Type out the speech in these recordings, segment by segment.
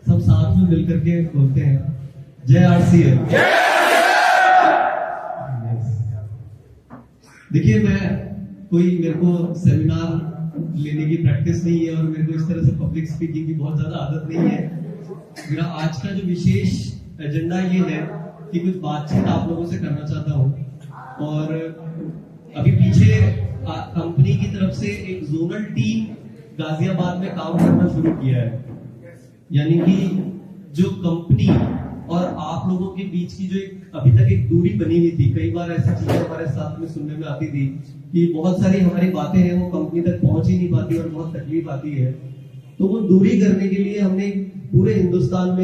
सब साथ में मिलकर के बोलते हैं जय आरसीएम। देखिए, मेरे को सेमिनार लेने की प्रैक्टिस नहीं है और मेरे को इस तरह से पब्लिक स्पीकिंग की बहुत ज्यादा आदत नहीं है। मेरा आज का जो विशेष एजेंडा ये है कि कुछ बातचीत आप लोगों से करना चाहता हूँ। और अभी पीछे कंपनी की तरफ से एक जोनल टीम गाजियाबाद में काम करना शुरू किया है, यानी कि जो कंपनी और आप लोगों के बीच की जो अभी तक एक दूरी बनी हुई थी। कई बार ऐसी चीजें हमारे साथ में सुनने में आती थी कि बहुत सारी हमारी बातें हैं वो कंपनी तक पहुंच ही नहीं पाती और बहुत तकलीफ आती है। तो वो दूरी करने के लिए हमने पूरे हिंदुस्तान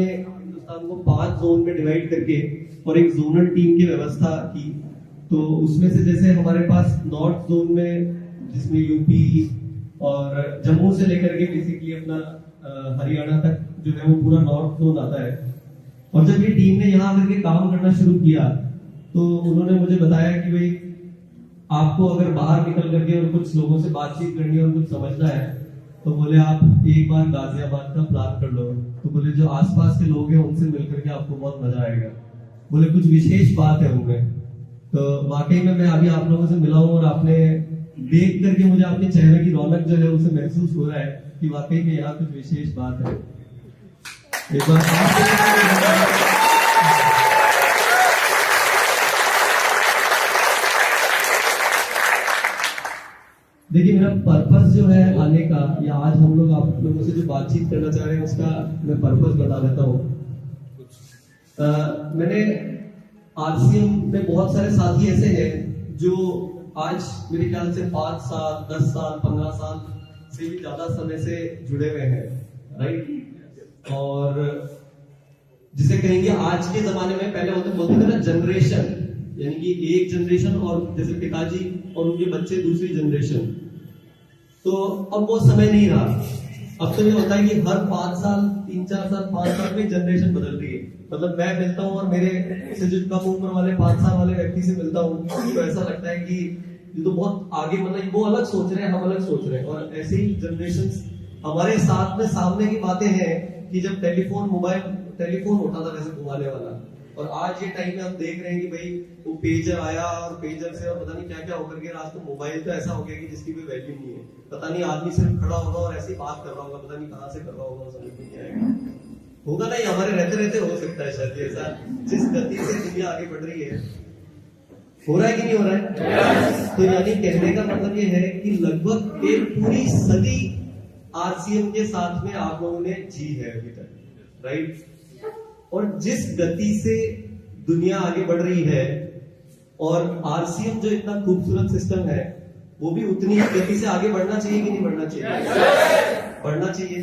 को 5 जोन में डिवाइड करके और एक जोनल टीम की व्यवस्था की। तो उसमें से जैसे हमारे पास नॉर्थ जोन में, जिसमें यूपी और जम्मू से लेकर के बेसिकली अपना हरियाणा तक जो है वो पूरा नॉर्थ जोन आता है। और जब ये टीम ने यहाँ आकर के काम करना शुरू किया तो उन्होंने मुझे बताया कि भाई आपको अगर बाहर निकल करके और कुछ लोगों से बातचीत करनी है और कुछ समझना है तो बोले आप एक बार गाजियाबाद का प्लान कर लो। तो बोले जो आसपास के लोग हैं उनसे मिलकर के आपको बहुत मजा आएगा। बोले कुछ विशेष बात है उनमें। तो वाकई में मैं अभी आप लोगों से मिला हूँ और आपने देख करके मुझे अपने चेहरे की रौनक जो है उसे महसूस हो रहा है कि वाकई में यहाँ कुछ विशेष बात है। एक बार देखिए, मेरा पर्पस जो है आने का, या आज हम लोग आप लोगों से जो बातचीत करना चाह रहे हैं उसका मैं पर्पस बता देता हूँ। मैंने आरसीएम में बहुत सारे साथी ऐसे हैं जो आज मेरे ख्याल से 5 साल 10 साल 15 साल से भी ज्यादा समय से जुड़े हुए हैं, राइट। और जिसे कहेंगे आज के जमाने में, पहले बोलते थे ना जनरेशन, यानी कि एक जनरेशन और जैसे पिताजी और उनके बच्चे दूसरी जनरेशन। तो अब वो समय नहीं रहा। अब तो ये होता है कि हर 5 साल 3-4 साल 5 साल में जनरेशन बदल रही है। मतलब मैं मिलता हूँ और मेरे से जो कम उम्र वाले 5 साल वाले व्यक्ति से मिलता हूँ तो ऐसा लगता है कि ये तो बहुत आगे, मतलब वो अलग सोच रहे हैं, हम अलग सोच रहे हैं। और ऐसे ही जनरेशंस हमारे साथ में सामने की बातें हैं कि जब टेलीफोन होता था वैसे घुमाने वाला, और आज ये टाइम में हम देख रहे हैं कि भाई वो पेजर आया और पेजर से और पता नहीं क्या क्या होकर के आज तो मोबाइल तो ऐसा हो गया कि जिसकी कोई वैल्यू नहीं है। पता नहीं आदमी सिर्फ खड़ा होगा और ऐसी बात कर रहा होगा, पता नहीं कहाँ से कर रहा होगा, समझ नहीं आएगा। होगा नहीं, हमारे रहते रहते हो सकता है शायद ऐसा। जिस गति से दुनिया आगे बढ़ रही है, हो रहा है कि नहीं हो रहा है? तो यानी कहने का मतलब ये है कि लगभग एक पूरी सदी आरसीएम के साथ में आप लोगों ने जी है अभी तक, राइट। और जिस गति से दुनिया आगे बढ़ रही है और आरसीएम जो इतना खूबसूरत सिस्टम है वो भी उतनी ही गति से आगे बढ़ना चाहिए कि नहीं बढ़ना चाहिए? बढ़ना चाहिए।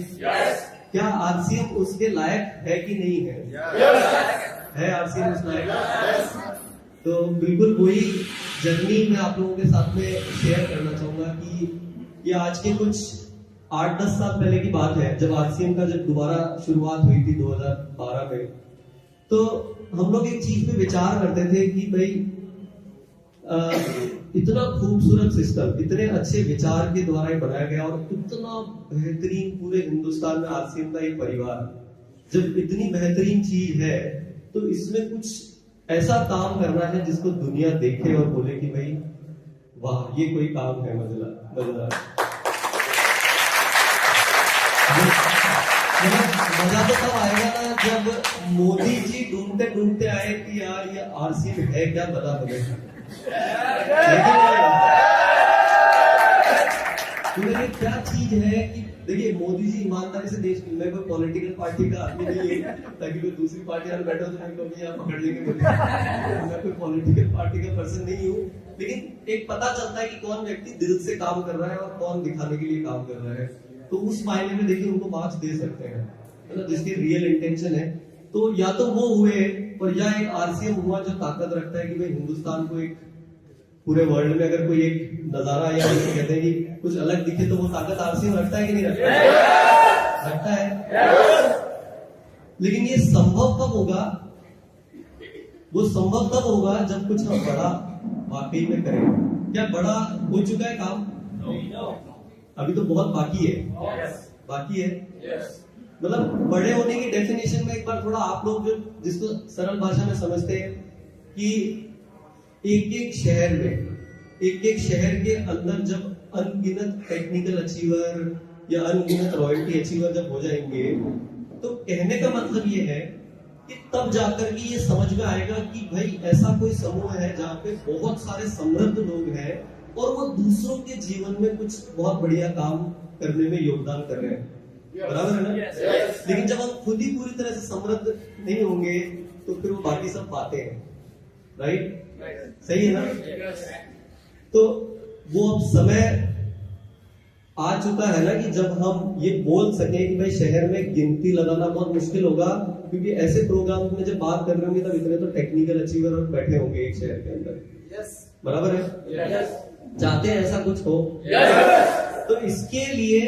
क्या आरसीएम उसके लायक है कि नहीं है? है आरसीएम उस लायक? तो बिल्कुल वही जर्नी मैं आप लोगों के साथ में शेयर करना चाहूंगा कि ये आज के कुछ 8-10 साल पहले की बात है, जब आरसीएम का जब दोबारा शुरुआत हुई थी 2012 में। तो हम लोग एक चीज पे विचार करते थे कि भाई इतना खूबसूरत सिस्टम, इतने अच्छे विचार के द्वारा बनाया गया और इतना बेहतरीन पूरे हिंदुस्तान में आरसीएम का एक परिवार, जब इतनी बेहतरीन चीज है तो इसमें कुछ ऐसा काम करना है जिसको दुनिया देखे और बोले कि भाई वाह, ये कोई काम है मजेदार। मजा तो तब आएगा ना जब मोदी जी ढूंढते ढूंढते आए कि यार ये आरसीएम है क्या, बता मुझे। तो ये क्या चीज है कि देखिए, मोदी जी ईमानदारी से देश में कोई पॉलिटिकल पार्टी का आदमी नहीं है ताकि कोई दूसरी पार्टी में बैठो तो मैं यहाँ पकड़ लेंगे बोले। मैं कोई पॉलिटिकल पार्टी का पर्सन नहीं हूँ, लेकिन एक पता चलता है कि कौन व्यक्ति दिल से काम कर रहा है और कौन दिखाने के लिए काम कर रहा है। तो उस मायने में देखिए उनको मार्क्स दे सकते हैं, मतलब जिसकी रियल इंटेंशन है। तो या तो वो हुए और या एक आरसीएम हुआ जो ताकत रखता है कि भाई हिंदुस्तान को एक पूरे वर्ल्ड में अगर कोई एक नजारा या कहते हैं कि कुछ अलग दिखे तो वो ताकत आरसीएम रखता है कि नहीं रखता है। लेकिन ये संभव कब होगा? वो संभव तब होगा जब कुछ हम बड़ा वाकई में करें। क्या बड़ा हो चुका है काम? अभी तो बहुत बाकी है। मतलब बड़े होने की डेफिनेशन में एक बार थोड़ा आप लोग जो जिसको सरल भाषा में समझते हैं कि एक एक शहर के अंदर जब अनगिनत टेक्निकल अचीवर या अनगिनत रॉयल्टी अचीवर जब हो जाएंगे, तो कहने का मतलब ये है कि तब जाकर के ये समझ में आएगा कि भाई ऐसा कोई समूह है जहाँ पे बहुत सारे समृद्ध लोग हैं और वो दूसरों के जीवन में कुछ बहुत बढ़िया काम करने में योगदान कर रहे हैं। बराबर है ना? लेकिन जब हम खुद ही पूरी तरह से समृद्ध नहीं होंगे तो फिर वो बाकी सब बातें हैं। राइट? सही है ना? तो वो अब समय आ चुका है ना कि जब हम ये बोल सके कि भाई शहर में गिनती लगाना बहुत मुश्किल होगा, क्योंकि ऐसे प्रोग्राम में जब बात कर रहे होंगे तब इतने तो टेक्निकल अचीवर और बैठे होंगे एक शहर के अंदर। बराबर है? चाहते हैं ऐसा कुछ हो? तो इसके लिए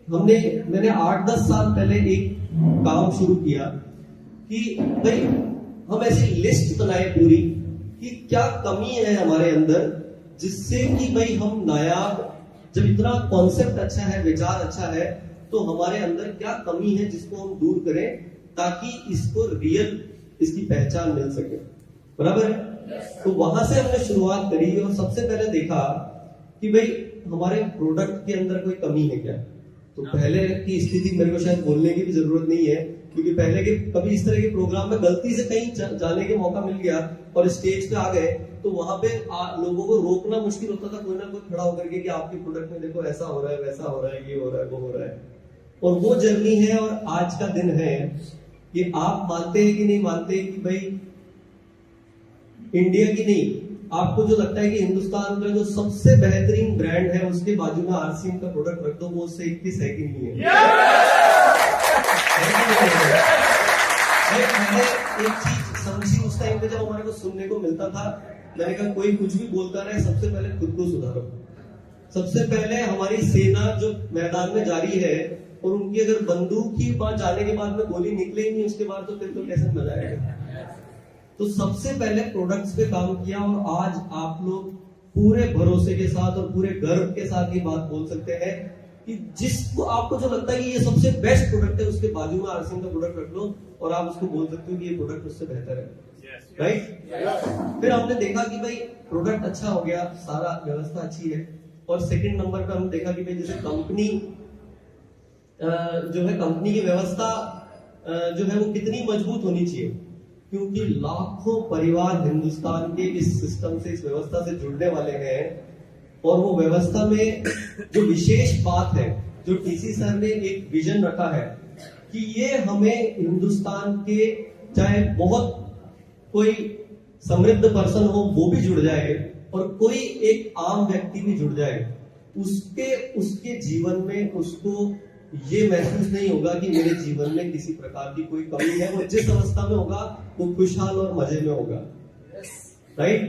मैंने 8-10 साल पहले एक काम शुरू किया कि भाई हम ऐसी लिस्ट बनाए पूरी कि क्या कमी है हमारे अंदर, जिससे कि भाई हम नायाब, जब इतना कॉन्सेप्ट अच्छा है, विचार अच्छा है, तो हमारे अंदर क्या कमी है जिसको हम दूर करें ताकि इसको इसकी पहचान मिल सके। बराबर है? तो वहां से हमने शुरुआत करी और सबसे पहले देखा कि भाई हमारे प्रोडक्ट के अंदर कोई कमी है क्या। तो पहले की स्थिति मेरे को शायद बोलने की भी जरूरत नहीं है, क्योंकि पहले के कभी इस तरह के प्रोग्राम में गलती से कहीं जाने के मौका मिल गया और स्टेज पे आ गए तो वहां पे लोगों को रोकना मुश्किल होता था, कोई ना कोई खड़ा होकर के कि आपके प्रोडक्ट में देखो ऐसा हो रहा है, वैसा हो रहा है, ये हो रहा है, वो हो रहा है। और वो जर्नी है और आज का दिन है कि आप मानते हैं कि नहीं मानते कि भाई इंडिया की नहीं, आपको जो लगता है कि हिंदुस्तान का जो सबसे बेहतरीन ब्रांड है उसके बाजू में आरसीएम का प्रोडक्ट रख दो, वो उससे 21 है कि नहीं है? मैंने एक चीज समझी उस टाइम पे जब हमारे को सुनने को मिलता था, मैंने कहा कोई कुछ भी बोलता रहे, सबसे पहले खुद को सुधारो। सबसे पहले हमारी सेना जो मैदान में जारी है और उनकी अगर बंदूक ही वहां जाने के बाद में गोली निकले ही नहीं उसके बाद, तो फिर तो कैसे मजा आएगा। तो सबसे पहले प्रोडक्ट्स पे काम किया और आज आप लोग पूरे भरोसे के साथ और पूरे गर्व के साथ ये बात बोल सकते हैं कि जिसको आपको जो लगता है कि ये सबसे बेस्ट प्रोडक्ट है उसके बाजू में आरसीएम का प्रोडक्ट रख लो और आप उसको बोल सकते हो कि ये प्रोडक्ट उससे बेहतर है। राइट? फिर हमने देखा कि भाई प्रोडक्ट अच्छा हो गया, सारा व्यवस्था अच्छी है, और सेकंड नंबर पे हमने देखा कि भाई जैसे कंपनी जो है, कंपनी की व्यवस्था जो है वो कितनी मजबूत होनी चाहिए, क्योंकि लाखों परिवार हिंदुस्तान के इस सिस्टम से, इस व्यवस्था से जुड़ने वाले हैं। और वो व्यवस्था में जो विशेष बात है, जो टीसी सर ने एक विजन रखा है कि ये हमें हिंदुस्तान के चाहे बहुत कोई समृद्ध पर्सन हो वो भी जुड़ जाए और कोई एक आम व्यक्ति भी जुड़ जाए, उसके जीवन में उसको ये महसूस नहीं होगा कि मेरे जीवन में किसी प्रकार की कोई कमी है। वो जिस अवस्था में होगा वो खुशहाल और मजे में होगा। राइट?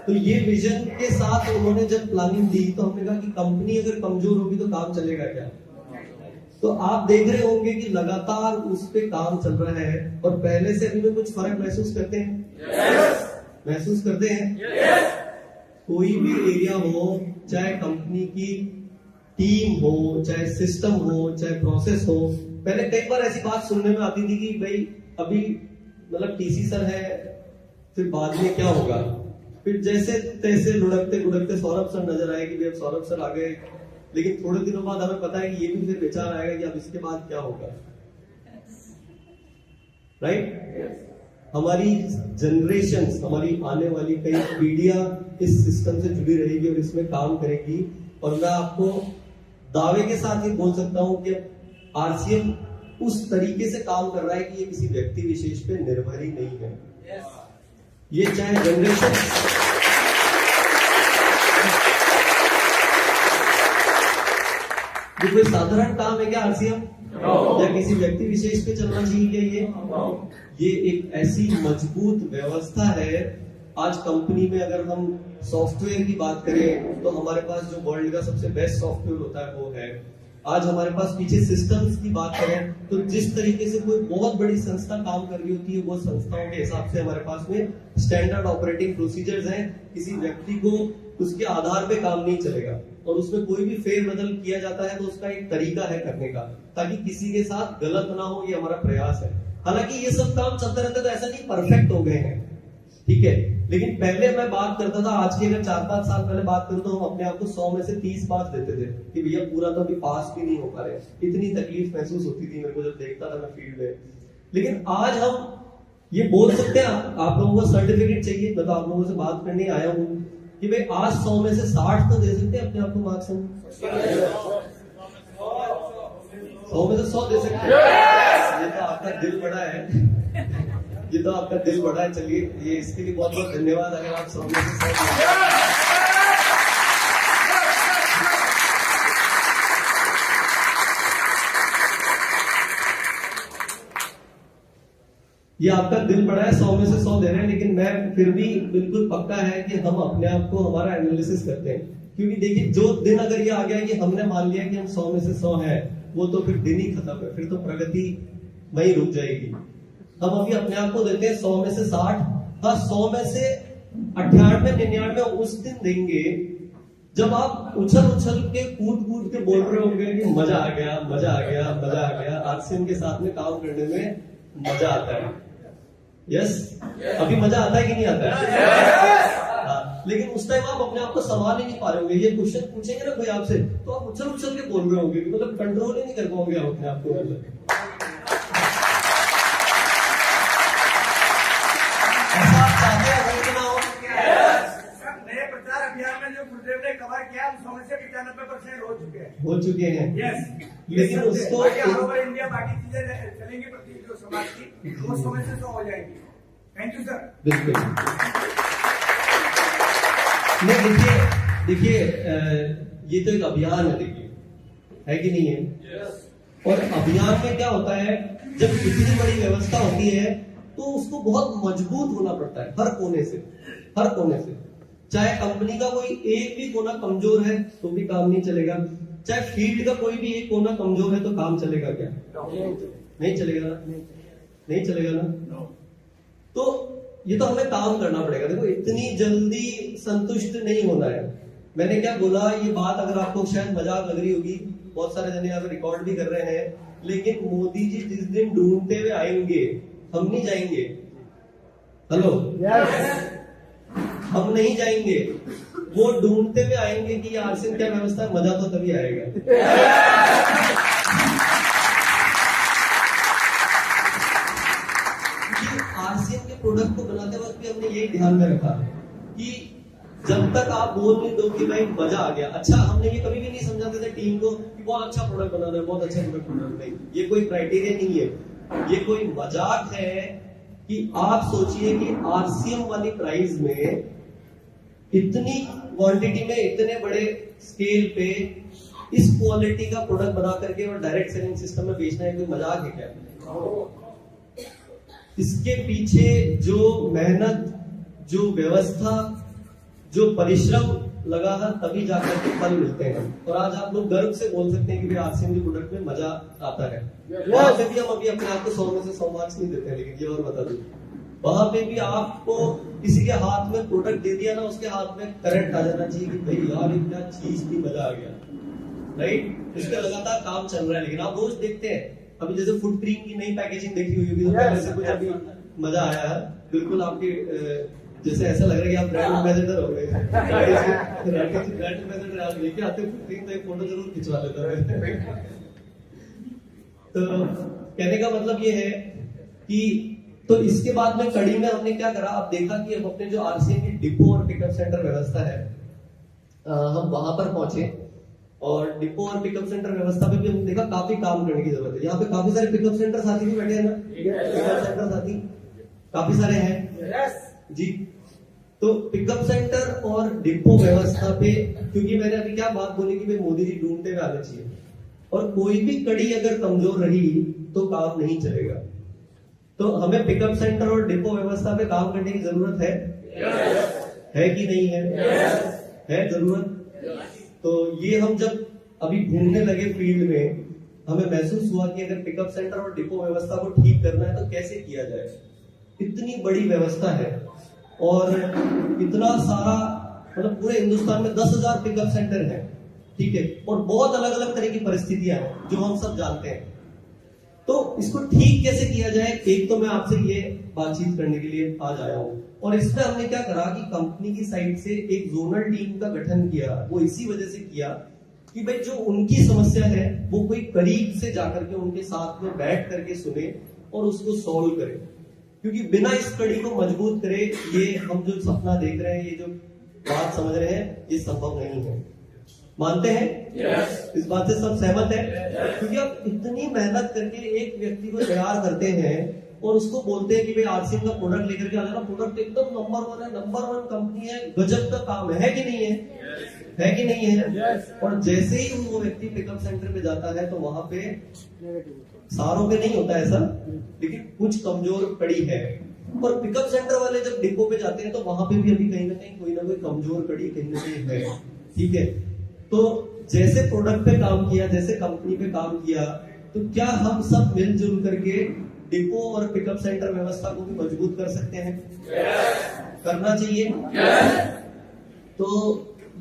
तो ये विजन के साथ उन्होंने जब प्लानिंग दी तो हमने कहा कि कंपनी अगर कमजोर होगी तो काम चलेगा क्या। तो आप देख रहे होंगे कि लगातार उस पे काम चल रहा है और पहले से अभी में कुछ फर्क महसूस करते हैं? महसूस करते हैं? कोई भी एरिया हो, चाहे कंपनी की टीम हो, चाहे सिस्टम हो, चाहे प्रोसेस हो, पहले कई बार ऐसी बात सुनने में आती थी कि भाई अभी मतलब टीसी सर है, फिर बाद में क्या होगा। फिर जैसे तैसे लुढ़कते लुढ़कते सौरभ सर नजर आए कि भाई अब सौरभ सर आ गए, लेकिन थोड़े दिनों बाद हमें पता है कि ये भी फिर विचार आएगा कि अब इसके बाद क्या होगा। राइट? हमारी जनरेशंस, हमारी आने वाली कई पीढ़ियां इस सिस्टम से जुड़ी रहेगी और इसमें काम करेगी। और मैं आपको दावे के साथ ये बोल सकता हूं कि आरसीएम उस तरीके से काम कर रहा है कि ये किसी व्यक्ति विशेष पे निर्भर ही नहीं है। ये चाहे जनरेशन, ये कोई साधारण काम है क्या आरसीएम? या किसी व्यक्ति विशेष पे चलना चाहिए क्या? ये एक ऐसी मजबूत व्यवस्था है। आज कंपनी में अगर हम सॉफ्टवेयर की बात करें तो हमारे पास जो वर्ल्ड का सबसे बेस्ट सॉफ्टवेयर होता है वो है। आज हमारे पास पीछे सिस्टम्स की बात करें तो जिस तरीके से कोई बहुत बड़ी संस्था काम कर रही होती है, वो संस्थाओं के हिसाब से हमारे पास में स्टैंडर्ड ऑपरेटिंग प्रोसीजर्स हैं। किसी व्यक्ति को उसके आधार पे काम नहीं चलेगा, और उसमें कोई भी फेरबदल किया जाता है तो उसका एक तरीका है करने का, ताकि किसी के साथ गलत ना हो, ये हमारा प्रयास है। हालांकि ये सब काम चलते रहते तो ऐसा नहीं परफेक्ट हो गए हैं, ठीक है, लेकिन पहले मैं बात करता था, आज के अगर 4-5 साल पहले बात करूं तो हम अपने आप को 100 में से 30 पास देते थे कि भैया पूरा तो अभी पास भी नहीं हो पा रहे। इतनी तकलीफ महसूस होती थी मेरे को जब देखता था मैं फील्ड में। लेकिन आज हम ये बोल सकते हैं, आप लोगों को सर्टिफिकेट चाहिए, मैं तो आप लोगों से बात करने आया हूँ कि भाई आज 100 में से 60 तो दे सकते हैं अपने आप को मार्क्स हम, 100 में से 100 दे सकते हैं। ये तो आपका दिल बड़ा है, ये तो आपका दिल बड़ा है। चलिए, ये इसके लिए बहुत बहुत धन्यवाद। अगर आप 100 में से 100 ये आपका दिल बड़ा है, 100 में से 100 दे रहे हैं, लेकिन मैं फिर भी बिल्कुल पक्का है कि हम अपने आप को हमारा एनालिसिस करते हैं। क्योंकि देखिए, जो दिन अगर ये आ गया कि हमने मान लिया कि हम 100 में से 100 है, वो तो फिर दिन ही खत्म है, फिर तो प्रगति वहीं रुक जाएगी। हम अभी अपने आप को देते हैं 100 में से 60, हाँ 100 में से 98-99 उस दिन देंगे जब आप उछल उछल के कूद कूद के बोल रहे होंगे कि मजा आ गया, मजा आ गया, मजा आ गया, आरसीएम के साथ में काम करने में मजा आता है। यस, अभी मजा आता है कि नहीं आता है? लेकिन उस टाइम आप अपने आप को संभाल ही नहीं पा रहे होंगे। ये क्वेश्चन पूछेंगे ना कोई आपसे, तो आप उछल उछल के बोल रहे होंगे, मतलब कंट्रोल ही नहीं कर पाओगे आप अपने आप को। ऐसा आप चाहते हैं कि ना हो? नए प्रचार अभियान में जो गुरुदेव ने कवर किया, हम 100 से 95% हो चुके हैं। यस, लेकिन उसको ऑल ओवर इंडिया बाकी चीजें चलेंगी, जो समाज की वो 100 से 100 हो जाएंगी। Thank you sir. बिल्कुल। नहीं, देखिए ये तो एक अभियान है, देखिए है कि नहीं है? yes. और अभियान में क्या होता है, जब इतनी बड़ी व्यवस्था होती है तो उसको बहुत मजबूत होना पड़ता है, हर कोने से, हर कोने से। चाहे कंपनी का कोई एक भी कोना कमजोर है तो भी काम नहीं चलेगा, चाहे फील्ड का कोई भी एक कोना कमजोर है तो काम चलेगा क्या? नहीं चलेगा ना, नहीं चलेगा ना। तो ये तो हमें काम करना पड़ेगा। देखो, इतनी जल्दी संतुष्ट नहीं होना है। मैंने क्या बोला, ये बात अगर आपको शायद मजाक लग रही होगी, बहुत सारे जने यहाँ पे रिकॉर्ड भी कर रहे हैं, लेकिन मोदी जी जिस दिन ढूंढते हुए आएंगे, हम नहीं जाएंगे। हेलो, हम नहीं जाएंगे, वो ढूंढते हुए आएंगे कि आरसीएम क्या व्यवस्था है, मजा तो तभी आएगा। आरसीएम के प्रोडक्ट को बनाते वक्त भी हमने यही ध्यान में रखा कि जब तक आप बोल नहीं दो कि भाई मजा आ गया। अच्छा, हमने ये कभी भी नहीं समझाते थे टीम को कि बहुत अच्छा प्रोडक्ट बनाना है, बहुत अच्छा प्रोडक्ट बनाना है। नहीं, ये कोई क्राइटेरिया नहीं है, ये कोई मजाक है कि आप सोचिए कि आरसीएम वाली प्राइस में इतनी क्वांटिटी में, इतने बड़े स्केल पे इस क्वालिटी का प्रोडक्ट बना करके और डायरेक्ट सेलिंग सिस्टम में बेचना है, कोई मजाक है क्या? इसके पीछे जो मेहनत, जो व्यवस्था, जो परिश्रम लगा है, तभी जाकर के फल मिलते हैं। और आज आप लोग गर्व से बोल सकते हैं कि आरसीएम के प्रोडक्ट में मजा आता है। वहां पे भी हम अभी अपने आप को 100 में से 100 मार्क्स नहीं देते हैं, लेकिन ये और बता दूं, वहां पे भी आपको किसी के हाथ में प्रोडक्ट दे दिया ना, उसके हाथ में करंट आ जाना चाहिए कि भाई यार ये क्या चीज थी, मजा आ गया, राइट? इसका लगातार काम चल रहा है। लेकिन आप रोज देखते हैं, अभी जैसे फुट क्रीम की नई पैकेजिंग देखी हुई होगी, तो पहले से कुछ अभी मजा आया है, बिल्कुल आपके जैसे ऐसा लग रहा है कि आप ब्रांड एम्बेसडर हो गए। ब्रांड एम्बेसडर आप लेके आते हो फुट क्रीम, तो एक फोटो जरूर खिंचवा लेता है। तो कहने का मतलब ये है कि तो इसके बाद में कड़ी में हमने क्या करा, आप देखा कि अब अपने जो आरसीएम की डिपो और पिकअप सेंटर व्यवस्था है, हम वहां पर पहुंचे और डिपो और पिकअप सेंटर व्यवस्था पे भी हमने देखा काफी काम करने की जरूरत है। यहाँ पे काफी सारे पिकअप सेंटर साथी भी बैठे हैं ना, पिकअप सेंटर साथी काफी सारे हैं जी। तो पिकअप सेंटर और डिपो व्यवस्था पे, क्योंकि मैंने अभी क्या बात बोली कि भाई मोदी जी ढूंढते हुए आने चाहिए, और कोई भी कड़ी अगर कमजोर रही तो काम नहीं चलेगा। तो हमें पिकअप सेंटर और डिपो व्यवस्था पे काम करने की जरूरत है कि नहीं है जरूरत। तो ये हम जब अभी घूमने लगे फील्ड में, हमें महसूस हुआ कि अगर पिकअप सेंटर और डिपो व्यवस्था को ठीक करना है तो कैसे किया जाए। इतनी बड़ी व्यवस्था है और इतना सारा मतलब पूरे हिंदुस्तान में 10,000 पिकअप सेंटर है, ठीक है, और बहुत अलग अलग तरह की परिस्थितियां हैं जो हम सब जानते हैं। तो इसको ठीक कैसे किया जाए, एक तो मैं आपसे ये बातचीत करने के लिए आज आया हूँ। और इसमें हमने क्या करा कि कंपनी की साइड से एक जोनल टीम का गठन किया। वो इसी वजह से किया कि भाई जो उनकी समस्या है वो कोई करीब से जाकर के उनके साथ में बैठ करके सुने और उसको सॉल्व करे, क्योंकि बिना इस कड़ी को मजबूत करे ये हम जो सपना देख रहे हैं, ये जो बात समझ रहे हैं, ये संभव नहीं है। मानते हैं? yes. इस बात से सब सहमत है? yes. क्योंकि आप इतनी मेहनत करके एक व्यक्ति को तैयार करते हैं और उसको बोलते हैं कि भाई आरसीएम का प्रोडक्ट लेकर के आ जाना, प्रोडक्ट एकदम नंबर 1 है, नंबर 1 कंपनी है, गजब का काम है कि नहीं है? yes. है कि नहीं है? yes. और जैसे ही वो व्यक्ति पिकअप सेंटर पे जाता है तो वहां पे सारों पे नहीं होता ऐसा, लेकिन कुछ कमजोर कड़ी है। और पिकअप सेंटर वाले जब डिपो पे जाते हैं तो वहां पे भी अभी कहीं ना कोई कमजोर कड़ी कहीं ना कहीं है, ठीक है। तो जैसे प्रोडक्ट पे काम किया, जैसे कंपनी पे काम किया, तो क्या हम सब मिलजुल करके डिपो और पिकअप सेंटर व्यवस्था को भी मजबूत कर सकते हैं? yes. करना चाहिए। yes. तो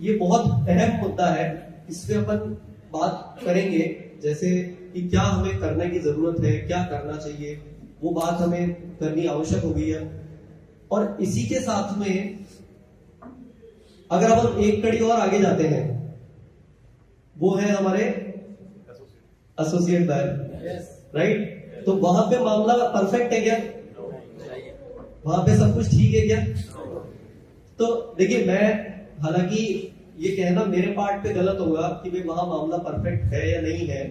ये बहुत अहम मुद्दा है, इस पे अपन बात करेंगे, जैसे कि क्या हमें करने की जरूरत है, क्या करना चाहिए, वो बात हमें करनी आवश्यक हो गई है। और इसी के साथ में अगर हम एक कड़ी और आगे जाते हैं, वो है हमारे एसोसिएट डायर, राइट। तो वहां पे मामला परफेक्ट है क्या? वहां पे सब कुछ ठीक है क्या? तो देखिए, मैं हालांकि ये कहना मेरे पार्ट पे गलत होगा कि भाई वहां मामला परफेक्ट है या नहीं है,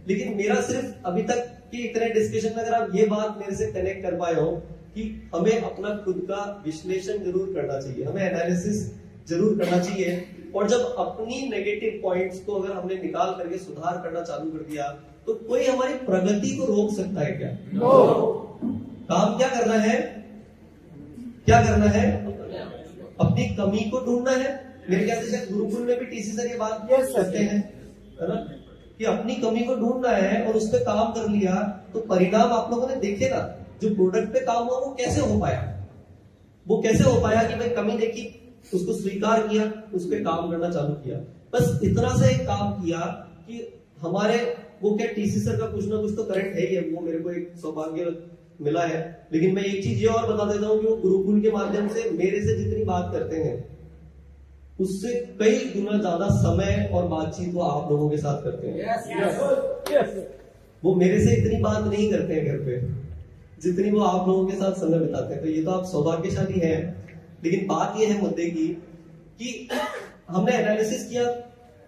लेकिन मेरा सिर्फ अभी तक के इतने डिस्कशन में अगर आप ये बात मेरे से कनेक्ट कर पाए हो कि हमें अपना खुद का विश्लेषण जरूर करना चाहिए, हमें एनालिसिस जरूर करना चाहिए। और जब अपनी नेगेटिव पॉइंट्स को अगर हमने निकाल करके सुधार करना चालू कर दिया तो कोई हमारी प्रगति को रोक सकता है क्या? no. काम क्या करना है? क्या करना है? अपनी कमी को ढूंढना है। मेरे ख्याल से शायद गुरुकुल में भी टीसी सर ये बात करते हैं, है ना, कि अपनी कमी को ढूंढना है और उस पर काम कर लिया तो परिणाम आप लोगों ने देखे ना। जो प्रोडक्ट पे काम हुआ वो कैसे हो पाया? वो कैसे हो पाया कि भाई कमी देखी, उसको स्वीकार किया, उस पर काम करना चालू किया। बस इतना से एक काम किया कि हमारे वो क्या टीसी सर का कुछ ना कुछ तो करंट है ही है, वो मेरे को एक सौभाग्य मिला है। लेकिन मैं एक चीज ये और बता देता हूँ कि वो गुरुकुल के माध्यम से मेरे से जितनी बात करते हैं उससे कई गुना ज्यादा समय और बातचीत वो आप लोगों के साथ करते हैं। yes. वो मेरे से इतनी बात नहीं करते हैं घर पे जितनी वो आप लोगों के साथ समय बिताते हैं। तो ये तो आप सौभाग्यशाली हैं। लेकिन बात ये है मुद्दे की कि हमने एनालिसिस किया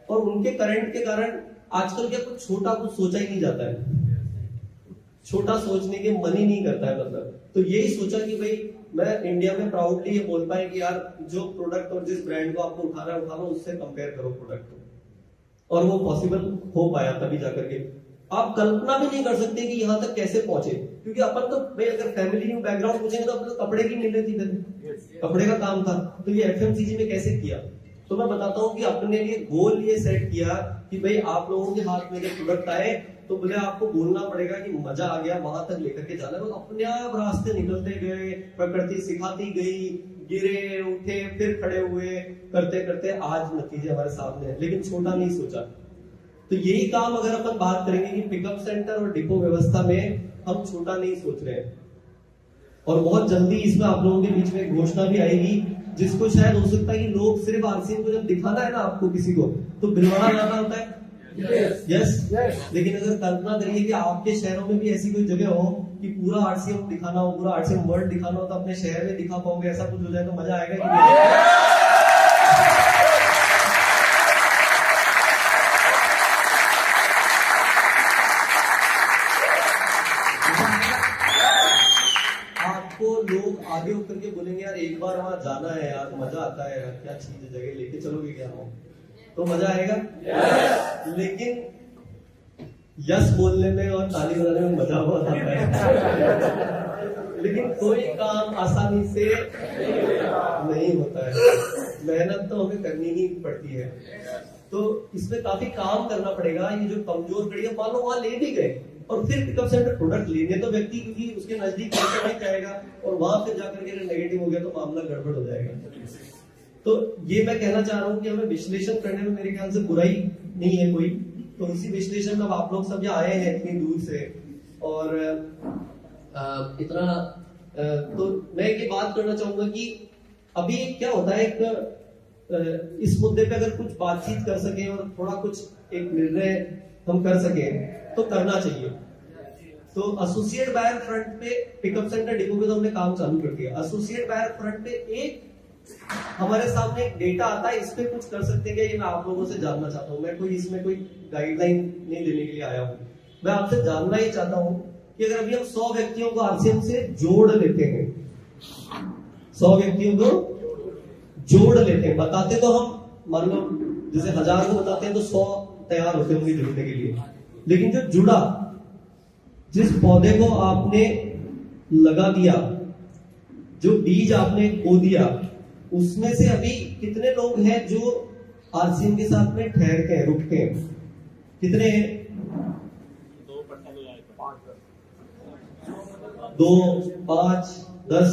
और उनके करंट के कारण आजकल क्या कुछ छोटा कुछ सोचा ही नहीं जाता है, छोटा सोचने के मन ही नहीं करता है। मतलब तो यही सोचा कि भाई मैं इंडिया में प्राउडली ये बोल पाए कि यार जो प्रोडक्ट और जिस ब्रांड को आपको उठाना है उठाना, उससे कंपेयर करो प्रोडक्ट को। और वो पॉसिबल हो पाया तभी जाकर के। आप कल्पना भी नहीं कर सकते कि यहाँ तक कैसे पहुंचे, क्योंकि अपन तो भाई अगर फैमिली बैकग्राउंड पूछेंगे तो अपन तो कपड़े की मिल रही थी, कपड़े का काम था, तो ये एफएमसीजी में कैसे किया। तो मैं बताता हूँ कि अपने लिए गोल ये सेट किया कि भाई आप लोगों के हाथ में जब प्रोडक्ट आए तो बोले आपको बोलना पड़ेगा कि मजा आ गया, वहां तक लेकर के जाना। तो अपने आप रास्ते निकलते गए, प्रकृति सिखाती गई, गिरे उठे फिर खड़े हुए, करते करते आज नतीजे हमारे सामने है। लेकिन छोटा नहीं सोचा। तो यही काम अगर अपन बात करेंगे कि पिकअप सेंटर और डिपो व्यवस्था में हम छोटा नहीं सोच रहे हैं, और बहुत जल्दी इसमें आप लोगों के बीच में घोषणा भी आएगी, जिसको शायद हो सकता है कि लोग सिर्फ आरसीएम को जब दिखाना है ना आपको किसी को तो भिलवाड़ा जाना होता है। यस। लेकिन अगर कल्पना करिए कि आपके शहरों में भी ऐसी कोई जगह हो कि पूरा आरसीएम दिखाना हो, पूरा आरसीएम वर्ल्ड दिखाना हो, तो अपने शहर में दिखा पाओगे, ऐसा कुछ हो जाए तो मजा आएगा कि नहीं? लोग आगे होकर के बोलेंगे यार एक बार वहां जाना है यार, मजा आता है यार, क्या चीज है, जगह लेके चलोगे क्या हो, तो मजा आएगा। yes. लेकिन यस बोलने में और ताली बजाने में मजा बहुत आता है लेकिन कोई काम आसानी से नहीं होता है, मेहनत तो हमें करनी ही पड़ती है। तो इसमें काफी काम करना पड़ेगा। ये जो कमजोर कड़ी है, मान लो वहां ले भी गए और फिर पिकअप सेंटर प्रोडक्ट लेने तो व्यक्ति क्योंकि उसके नजदीक नहीं जाएगा और वहां फिर जाकर के नेगेटिव हो गया तो मामला गड़बड़ हो जाएगा। तो तो ये मैं कहना चाह रहा हूँ कि हमें विश्लेषण करने में मेरे ख्याल से बुराई नहीं है कोई। तो इसी विश्लेषण में आप लोग सब यहाँ आए हैं इतनी दूर से, और इतना तो मैं ये बात करना चाहूंगा कि अभी क्या होता है, एक इस मुद्दे पे अगर कुछ बातचीत कर सके और थोड़ा कुछ एक निर्णय हम कर सके तो करना चाहिए। तो एसोसिएट बायर फ्रंट पे पिकअप सेंटर डिपो पे तो हमने काम चालू कर दिया। एसोसिएट बायर फ्रंट पे एक हमारे सामने एक डेटा आता है, इस पे कुछ कर सकते हैं क्या, ये मैं आप लोगों से जानना चाहता हूँ। मैं कोई इसमें कोई गाइडलाइन नहीं देने के लिए आया हूँ, मैं आपसे जानना ही चाहता हूँ कि अगर अभी हम 100 व्यक्तियों को आरसीएम से जोड़ लेते हैं, 100 व्यक्तियों को जोड़ लेते हैं, बताते तो हम मान लो जैसे 1000 को बताते हैं तो 100 तैयार होते होंगे जुड़ने के लिए, लेकिन जो जुड़ा, जिस पौधे को आपने लगा दिया, जो बीज आपने बो दिया, उसमें से अभी कितने लोग हैं जो आरसीएम के साथ में ठहरते हैं, रुकते हैं? कितने हैं? 2, 5, 10।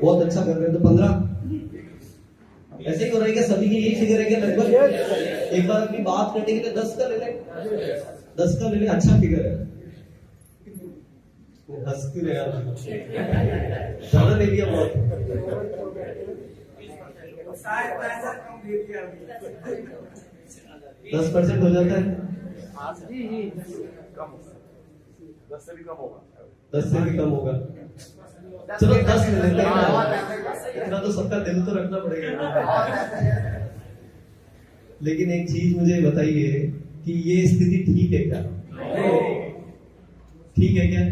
बहुत अच्छा कर रहे हैं। तो 15 ऐसे ही हो रहा है क्या? सभी की यही फिगर है क्या लगभग? एक बार अपनी बात करने के लिए 10 का ले लें, 10 का ले लें, अच्छा फिगर है। हंसती रहे यार, ज्यादा ले लिया बहुत। 10% हो जाता है, 10 से भी कम होगा, 10 से भी कम होगा। चलो 10 ले लेते हैं, इतना तो सबका दिल तो रखना पड़ेगा। लेकिन एक चीज मुझे बताइए कि ये स्थिति ठीक है क्या? ठीक है क्या?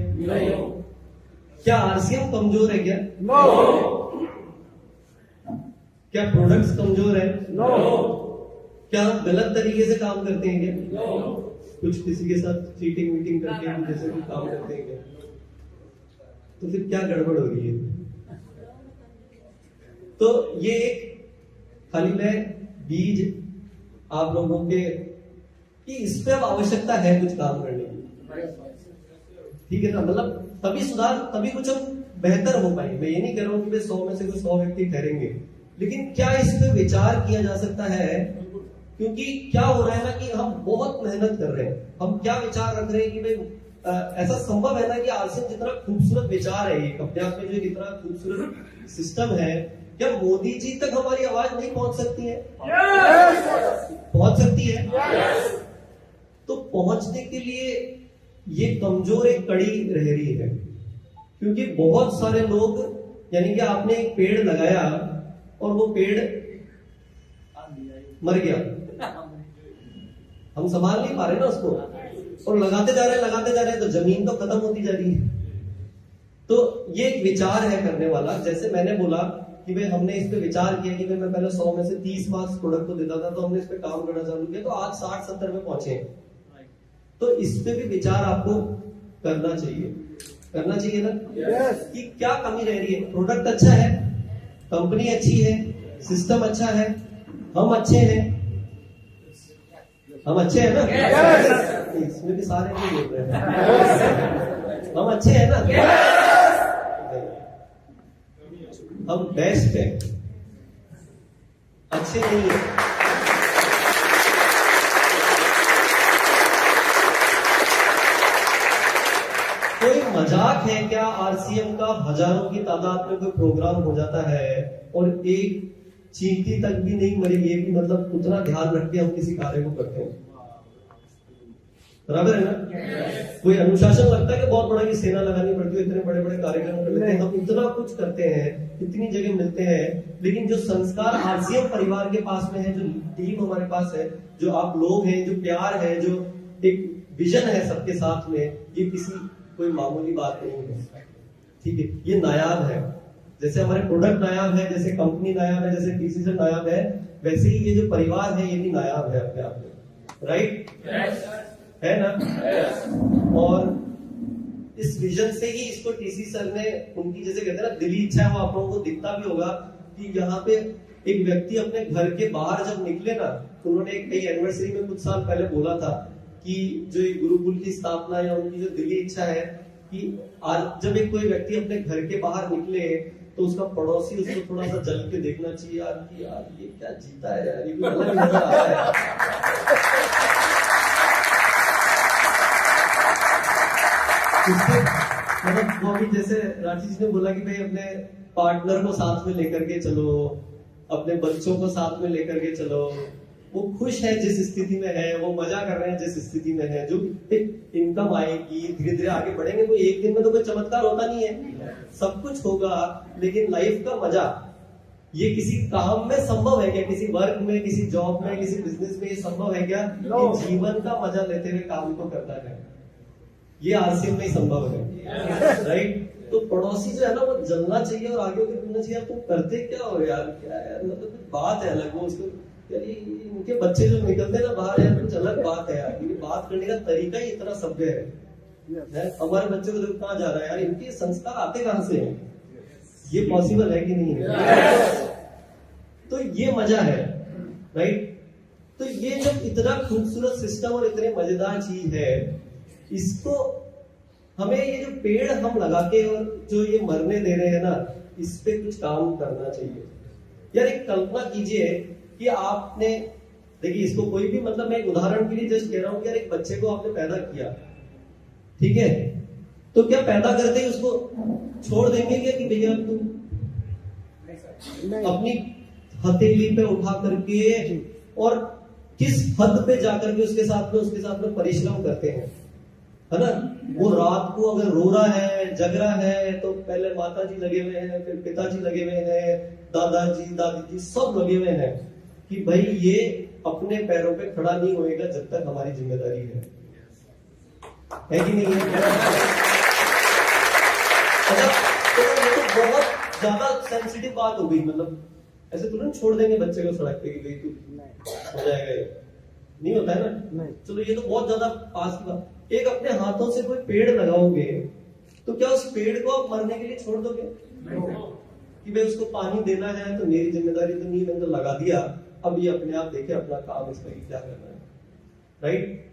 क्या आरसीएम कमजोर है क्या? क्या प्रोडक्ट्स कमजोर है? क्या हम गलत तरीके से काम करते हैं क्या? कुछ किसी के साथ चीटिंग वीटिंग करके कुछ ऐसे कुछ काम करते हैं क्या? तो फिर क्या गड़बड़ हो रही है? तो ये एक खाली मैं बीज आप लोगों के कि इस पे अब आवश्यकता है कुछ काम करने की, ठीक है ना? मतलब तभी सुधार, तभी कुछ हम बेहतर हो पाएंगे। मैं ये नहीं कह रहा हूं कि 100 में से कुछ 100 व्यक्ति ठहरेंगे, लेकिन क्या इस पे विचार किया जा सकता है? क्योंकि क्या हो रहा है ना कि हम बहुत मेहनत कर रहे हैं, हम क्या विचार रख रहे हैं कि भाई ऐसा संभव है ना कि आरसीएम जितना खूबसूरत विचार है, ये अपने आप में जो इतना खूबसूरत सिस्टम है, क्या मोदी जी तक हमारी आवाज नहीं पहुंच सकती है? पहुंच सकती है। तो पहुंचने के लिए ये कमजोर एक कड़ी रह रही है, क्योंकि बहुत सारे लोग, यानी कि आपने एक पेड़ लगाया और वो पेड़ मर गया, हम संभाल नहीं पा रहे ना उसको, और लगाते जा रहे हैं तो जमीन तो खत्म होती जा रही है। तो ये एक विचार है करने वाला। जैसे मैंने बोला कि भाई हमने इस पे विचार किया कि भाई मैं पहले 100 में से 30 मार्क्स प्रोडक्ट को देता था, तो हमने इस पे काम करना चालू किया, तो आज 60-70 में पहुंचे। तो इस पे भी विचार आपको करना चाहिए ना? कि क्या कमी रह रही है? प्रोडक्ट अच्छा है, कंपनी अच्छी है, सिस्टम अच्छा है, हम अच्छे हैं, हम अच्छे हैं ना? इसमें भी सारे नहीं बोल रहे हैं। हम अच्छे हैं ना? हम बेस्ट हैं, अच्छे नहीं है। कोई मजाक है क्या आरसीएम का हजारों की तादाद में कोई प्रोग्राम हो जाता है और एक चींटी तक भी नहीं मरी? ये भी मतलब उतना ध्यान रख के हम किसी कार्य को करते हैं, बराबर है ना? कोई अनुशासन लगता है कि बहुत बड़ा की सेना लगानी पड़ती है, इतने बड़े बड़े कार्यक्रम कर लेते हैं, हम इतना कुछ करते हैं, इतनी जगह मिलते हैं, लेकिन जो संस्कार आरसीएम परिवार के पास में है, जो टीम हमारे पास है, जो आप लोग हैं, जो प्यार है, जो एक विजन है सबके साथ में, ये किसी कोई मामूली बात नहीं है, ठीक है? ये नायाब है। जैसे हमारे प्रोडक्ट नायाब है, जैसे कंपनी नायाब है, जैसे डिसीजन नायाब है, वैसे ही ये जो परिवार है ये भी नायाब है अपने आप में, राइट? है ना? और इस विजन से ही इसको टीसी सर ने, उनकी जैसे कहते हैं ना दिली इच्छा है, वो आप लोगों को दिखता भी होगा कि यहाँ पे एक व्यक्ति अपने घर के बाहर जब निकले ना, तो उन्होंने एक नई एनिवर्सरी में कुछ साल पहले बोला था कि जो एक गुरुकुल की स्थापना या उनकी जो दिली इच्छा है कि आज जब एक कोई व्यक्ति अपने घर के बाहर निकले तो उसका पड़ोसी उसको थोड़ा सा जल के देखना चाहिए यार कि यार ये क्या जीता है यार, ये भी अलग नजर आ रहा है। मतलब वो अभी जैसे राठी जी ने बोला कि भाई अपने पार्टनर को साथ में लेकर के चलो, अपने बच्चों को साथ में लेकर के चलो, वो खुश है जिस स्थिति में है, वो मजा कर रहे हैं जिस स्थिति में है, जो एक इनकम आएगी धीरे धीरे आगे बढ़ेंगे, कोई एक दिन में तो कोई चमत्कार होता नहीं है, सब कुछ होगा, लेकिन लाइफ का मजा ये किसी काम में संभव है क्या? किसी वर्क में, किसी जॉब में, किसी बिजनेस में ये संभव है क्या कि जीवन का मजा लेते हुए काम को करना है? ये आरसीएम में ही संभव है, राइट? तो पड़ोसी जो है ना वो जलना चाहिए और आगे होकर बोलना चाहिए तुम करते क्या हो यार, क्या यार, मतलब बात है अलग, वो उसको यार इनके बच्चे जो निकलते हैं ना बाहर यार कुछ अलग बात है यार, क्योंकि बात करने का तरीका ही इतना सभ्य है। हमारे बच्चे को देखो कहाँ जा रहा है यार, इनके संस्कार आते कहाँ से हैं? ये पॉसिबल है कि नहीं है? तो ये मजा है, राइट? तो ये जब इतना खूबसूरत सिस्टम और इतने मजेदार चीज है, इसको हमें ये जो पेड़ हम लगा के और जो ये मरने दे रहे हैं ना, इस पे कुछ काम करना चाहिए यार। एक कल्पना कीजिए कि आपने, देखिए इसको कोई भी, मतलब मैं एक उदाहरण के लिए जस्ट कह रहा हूं कि यार एक बच्चे को आपने पैदा किया, ठीक है, तो क्या पैदा करते ही उसको छोड़ देंगे क्या कि भैया तुम अपनी हथेली पे उठा करके और किस हद पे जाकर के उसके साथ में परिश्रम करते हैं, है ना? वो रात को अगर रो रहा है, जग रहा है, तो पहले माता जी लगे हुए हैं, फिर पिताजी लगे हुए हैं, दादाजी दादी जी सब लगे हुए हैं कि भाई ये अपने पैरों पे खड़ा नहीं होएगा जब तक हमारी जिम्मेदारी है कि नहीं है? अच्छा, तो ये तो बहुत ज्यादा सेंसिटिव बात हो गई, मतलब ऐसे तुरंत छोड़ देंगे बच्चे को सड़क पे कि भाई तू हो जाएगा, ये नहीं होता है ना? चलो ये तो बहुत ज्यादा पास की बात। एक अपने हाथों से कोई पेड़ लगाओगे तो क्या उस पेड़ को आप मरने के लिए छोड़ दोगे कि भाई उसको पानी देना है तो मेरी जिम्मेदारी तो नहीं, मैंने तो लगा दिया, अब ये अपने आप देखे अपना काम, इसमें क्या करना है, राइट?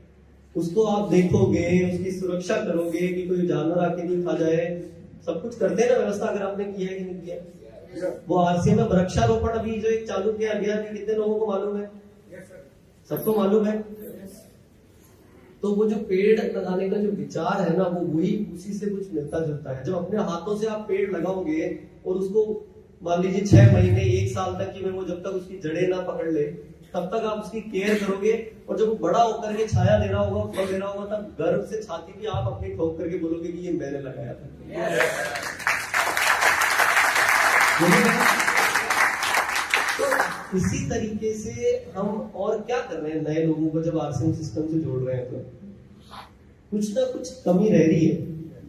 उसको आप देखोगे, उसकी सुरक्षा करोगे कि कोई जानवर आके नहीं खा जाए, सब कुछ करते हैं ना व्यवस्था, अगर आपने किया है कि नहीं किया। वो आरसीएम में वृक्षारोपण अभी जो एक चालू किया गया है, कितने लोगों को मालूम है? सबको मालूम है। तो वो जो पेड़ लगाने का जो विचार है ना, वो वही उसी से कुछ मिलता जुलता है। जब अपने हाथों से आप पेड़ लगाओगे और उसको मान लीजिए 6 महीने 1 साल तक की में वो जब तक उसकी जड़ें ना पकड़ ले तब तक आप उसकी केयर करोगे, और जब वो बड़ा होकर के छाया दे रहा होगा, फल दे रहा होगा, तब गर्व से छाती भी आप अपनी ठोक करके बोलोगे कि ये मैंने लगाया था। तो इसी तरीके से हम और क्या कर रहे हैं, नए लोगों को जब आरसीएम सिस्टम से जोड़ रहे हैं तो कुछ ना कुछ कमी रह रही है,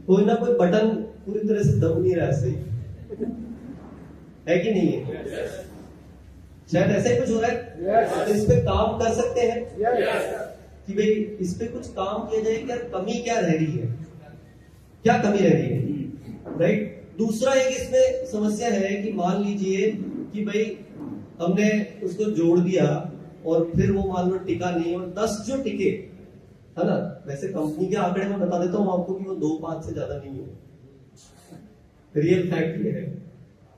कोई ना कोई बटन पूरी तरह से दब नहीं रहा, सही है कि नहीं है? शायद ऐसा ही कुछ हो रहा है। तो इस पे काम कर सकते हैं कि भाई इस पे कुछ काम किया जाए कि यार कमी क्या रह रही है, क्या कमी रह रही है, राइट? दूसरा एक इसमें समस्या है कि मान लीजिए कि भाई हमने उसको जोड़ दिया और फिर वो मान लो टिका नहीं, और 10 जो टिके, है ना, वैसे कंपनी के आंकड़े में बता देता हूं आपको कि वो 2-5 से ज्यादा नहीं है, रियल फैक्ट ये है।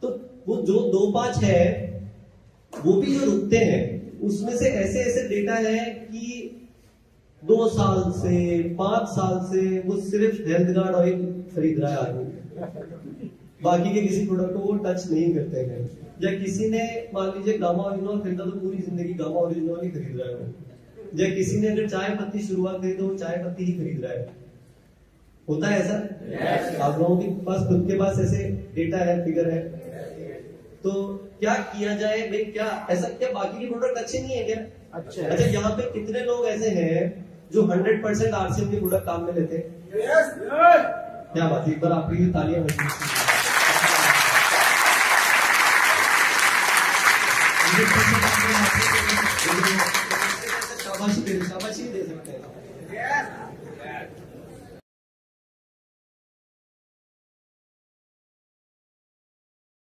तो वो जो 2-5 है वो भी जो रुकते हैं उसमें से ऐसे ऐसे डेटा है कि 2 साल से 5 साल से वो सिर्फ हेल्थ गार्ड ऑयल खरीद रहा है आदमी, बाकी के किसी प्रोडक्ट को वो टच नहीं करते हैं। या किसी ने मान लीजिए गामा ओरिजिनल खरीदा तो पूरी जिंदगी गामा ओरिजिनल ही खरीद रहा है, या किसी ने अगर चाय पत्ती शुरुआत करी तो वो चाय पत्ती ही खरीद रहा है। होता है ऐसा? आप लोगों के पास खुद के पास ऐसे डेटा है, फिगर है, तो क्या किया जाए भाई? क्या ऐसा, क्या बाकी के प्रोडक्ट अच्छे नहीं है क्या? अच्छा, यहाँ पे कितने लोग ऐसे हैं जो 100% आरसीएम के प्रोडक्ट काम में लेते हैं? क्या बात है, एक बार आपके लिए तालियां बजाइए। शाबाशी दे सकते हैं।